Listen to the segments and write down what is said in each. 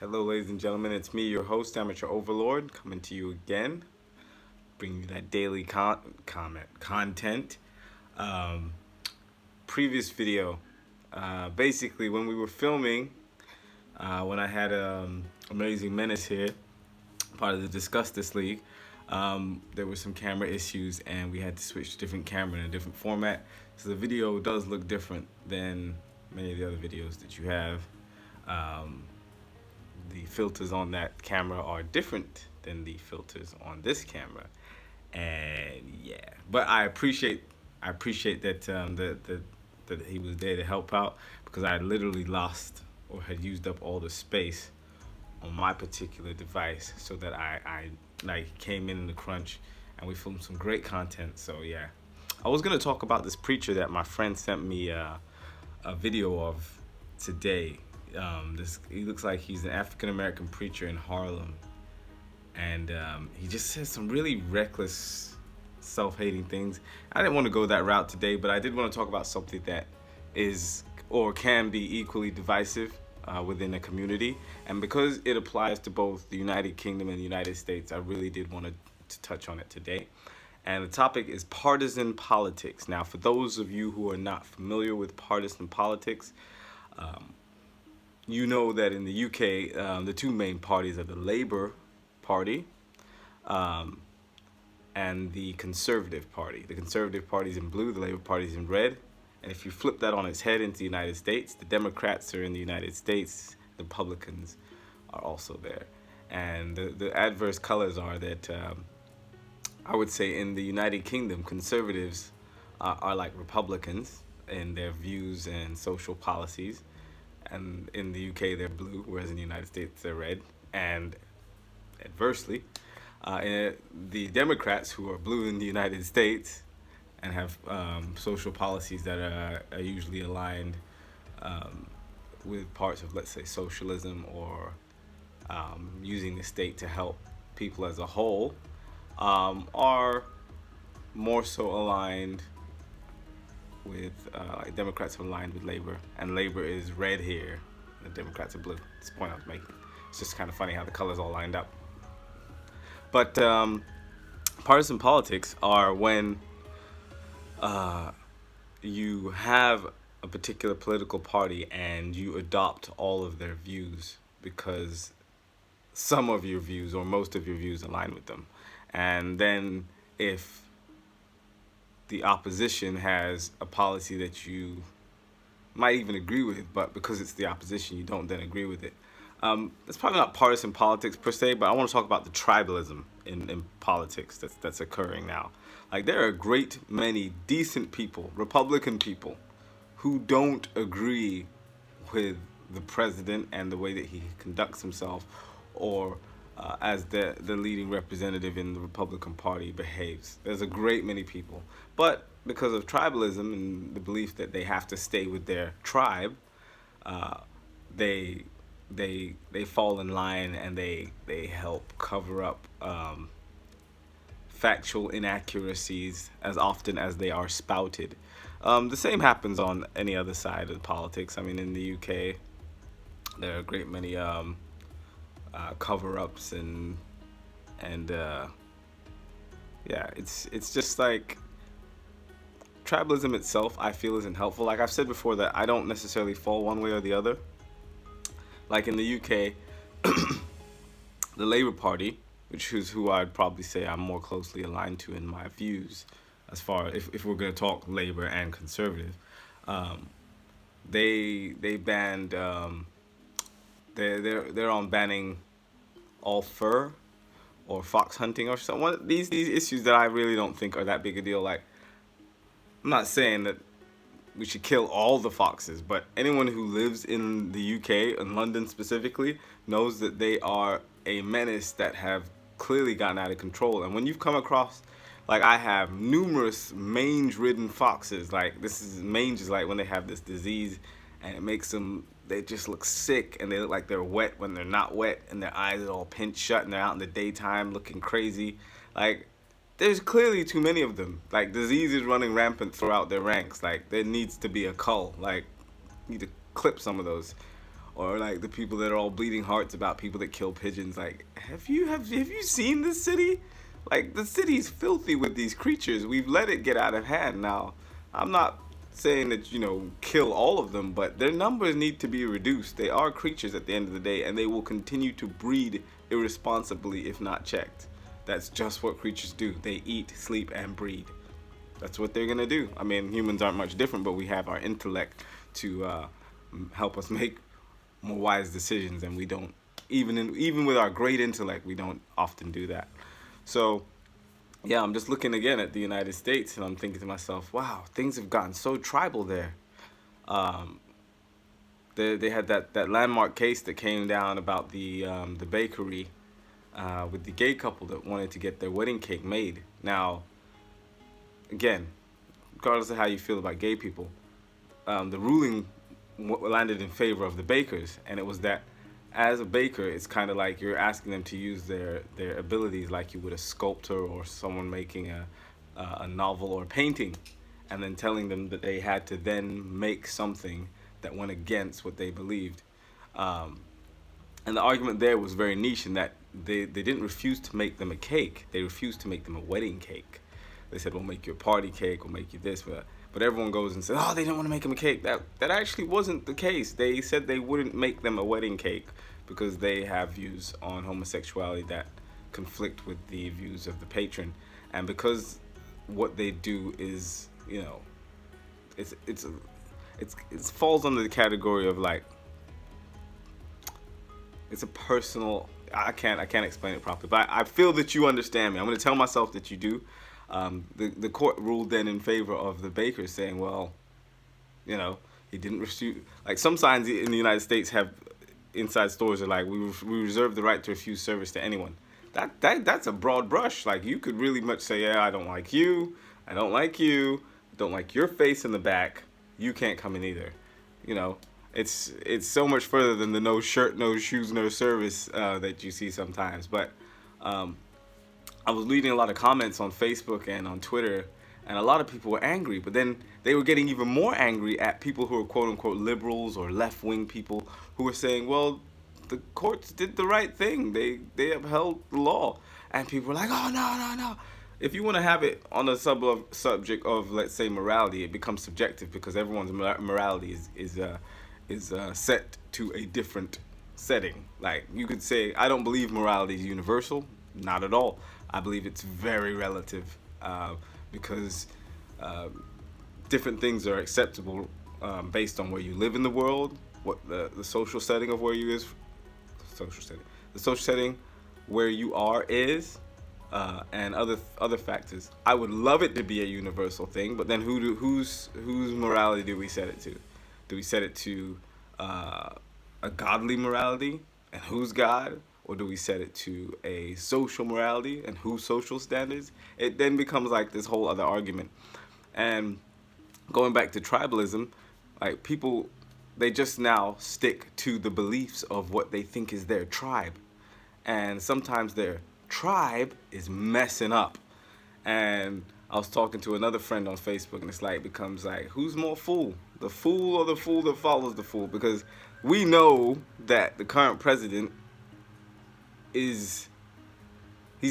Hello, ladies and gentlemen. It's me, your host, Amateur Overlord, coming to you again, bringing you that daily content. Um, Previous video, basically, when we were filming, when I had Amazing Menace here, part of the Discuss This League, there were some camera issues, and we had to switch to different camera in a different format. So the video does look different than many of the other videos that you have. The filters on that camera are different than the filters on this camera, and yeah. But I appreciate that that he was there to help out, because I literally lost or had used up all the space on my particular device, so that I like came in the crunch, and we filmed some great content. So yeah, I was gonna talk about this preacher that my friend sent me a video of today. This he looks like he's an African American preacher in Harlem, and he just says some really reckless, self-hating things. I didn't want to go that route today, but I did want to talk about something that is or can be equally divisive within a community, and because it applies to both the United Kingdom and the United States, I really did want to touch on it today. And the topic is partisan politics. Now, for those of you who are not familiar with partisan politics, you know that in the UK, the two main parties are the Labour Party and the Conservative Party. The Conservative Party is in blue, the Labour Party is in red. And if you flip that on its head into the United States, the Democrats are in the United States, the Republicans are also there. And the adverse colors are that I would say in the United Kingdom, conservatives are like Republicans in their views and social policies. And in the UK, they're blue, whereas in the United States, they're red. And adversely, the Democrats, who are blue in the United States and have social policies that are usually aligned with parts of, let's say, socialism, or using the state to help people as a whole, are more so aligned with like Democrats are aligned with Labor, and Labor is red here, and the Democrats are blue. That's the point I was making. It's just kind of funny how the colors all lined up. But partisan politics are when you have a particular political party and you adopt all of their views because some of your views or most of your views align with them. And then if the opposition has a policy that you might even agree with, but because it's the opposition, you don't then agree with it. It's probably not partisan politics per se, but I want to talk about the tribalism in politics that's occurring now. Like, there are a great many decent people, Republican people, who don't agree with the president and the way that he conducts himself, or as the leading representative in the Republican Party behaves. There's a great many people. But because of tribalism and the belief that they have to stay with their tribe, they fall in line, and they help cover up factual inaccuracies as often as they are spouted. The same happens on any other side of politics. I mean, in the UK, there are a great many cover-ups and yeah, it's just like tribalism itself, I feel, isn't helpful. Like I've said before, that I don't necessarily fall one way or the other. Like in the UK, the Labour Party, which is who I'd probably say I'm more closely aligned to in my views, as far if we're going to talk Labour and Conservative, they banned they're on banning all fur or fox hunting or something. These issues that I really don't think are that big a deal. Like, I'm not saying that we should kill all the foxes, but anyone who lives in the UK, in London specifically, knows that they are a menace that have clearly gotten out of control. And when you've come across, like I have, numerous mange-ridden foxes, like mange is like when they have this disease, and it makes them, they just look sick, and they look like they're wet when they're not wet, and their eyes are all pinched shut, and they're out in the daytime looking crazy. Like, there's clearly too many of them. Like, disease is running rampant throughout their ranks. Like, there needs to be a cull. Like, you need to clip some of those. or like the people that are all bleeding hearts about people that kill pigeons. Like, have you seen this city? Like, the city's filthy with these creatures. We've let it get out of hand. Now, I'm not saying that, kill all of them, but their numbers need to be reduced. They are creatures at the end of the day, and they will continue to breed irresponsibly if not checked. That's just what creatures do. They eat, sleep, and breed. That's what they're gonna do. I mean, humans aren't much different, but we have our intellect to help us make more wise decisions, and we don't. Even with our great intellect, we don't often do that. So, yeah, I'm just looking again at the United States, and I'm thinking to myself, wow, things have gotten so tribal there. They had that landmark case that came down about the bakery with the gay couple that wanted to get their wedding cake made. Now, again, regardless of how you feel about gay people, the ruling landed in favor of the bakers, and it was that as a baker, it's kind of like you're asking them to use their abilities like you would a sculptor or someone making a novel or painting, and then telling them that they had to then make something that went against what they believed. And the argument there was very niche in that they didn't refuse to make them a cake. They refused to make them a wedding cake. They said, we'll make you a party cake, we'll make you this, but everyone goes and says, oh, they didn't want to make them a cake. That actually wasn't the case. They said they wouldn't make them a wedding cake because they have views on homosexuality that conflict with the views of the patron. And because what they do is, it falls under the category of like, it's a personal, I can't explain it properly, but I feel that you understand me. I'm going to tell myself that you do. The court ruled then in favor of the bakers, saying, well, he didn't refuse. Like, some signs in the United States have inside stores are like, we reserve the right to refuse service to anyone. That's a broad brush. Like, you could really much say, yeah, I don't like you, I don't like your face in the back, you can't come in either. It's so much further than the no shirt, no shoes, no service that you see sometimes. But I was reading a lot of comments on Facebook and on Twitter, and a lot of people were angry. But then they were getting even more angry at people who are quote-unquote liberals or left-wing people who were saying, well, the courts did the right thing. They upheld the law. And people were like, oh, no. If you want to have it on a subject of, let's say, morality, it becomes subjective because everyone's morality is set to a different setting. Like, you could say, I don't believe morality is universal. Not at all. I believe it's very relative because different things are acceptable based on where you live in the world, what the social setting of where you is, the social setting where you are is, and other factors. I would love it to be a universal thing, but then whose morality do we set it to? Do we set it to a godly morality, and who's God? Or do we set it to a social morality and whose social standards? It then becomes like this whole other argument. And going back to tribalism, like, people, they just now stick to the beliefs of what they think is their tribe. And sometimes their tribe is messing up. And I was talking to another friend on Facebook, and it's like, becomes like, who's more fool? The fool or the fool that follows the fool? Because we know that the current president he's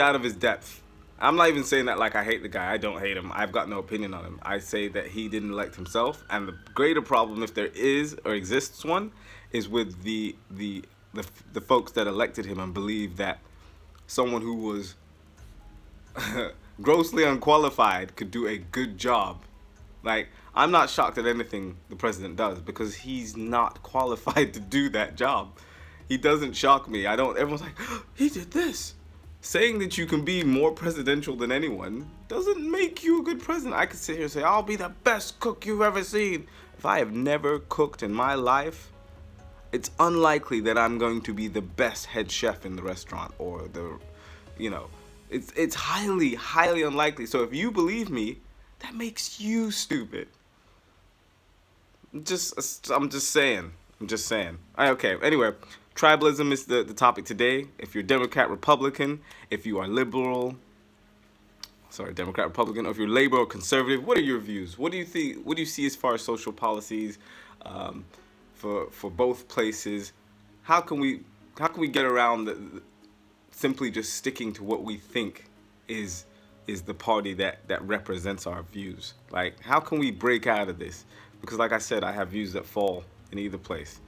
out of his depth. I'm not even saying that like I hate the guy. I don't hate him. I've got no opinion on him. I say that he didn't elect himself, and the greater problem, if there is or exists one, is with the folks that elected him and believe that someone who was grossly unqualified could do a good job. Like, I'm not shocked at anything the president does because he's not qualified to do that job. He doesn't shock me. Everyone's like, oh, he did this. Saying that you can be more presidential than anyone doesn't make you a good president. I could sit here and say, I'll be the best cook you've ever seen. If I have never cooked in my life, it's unlikely that I'm going to be the best head chef in the restaurant or it's highly, highly unlikely. So if you believe me, that makes you stupid. I'm just saying. Okay, anyway. Tribalism is the topic today. If you're Democrat, Republican, if you are Democrat, Republican, or if you're Labor or Conservative, what are your views? What do you think? What do you see as far as social policies, for both places. How can we get around simply just sticking to what we think is the party that represents our views? Like, how can we break out of this? Because, like I said, I have views that fall in either place.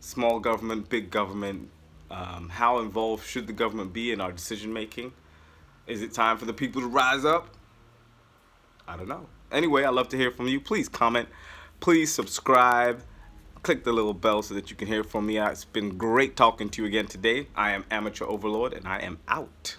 Small government, big government. How involved should the government be in our decision making? Is it time for the people to rise up? I don't know. Anyway, I'd love to hear from you. Please comment. Please subscribe. Click the little bell so that you can hear from me. It's been great talking to you again today. I am Amateur Overlord, and I am out.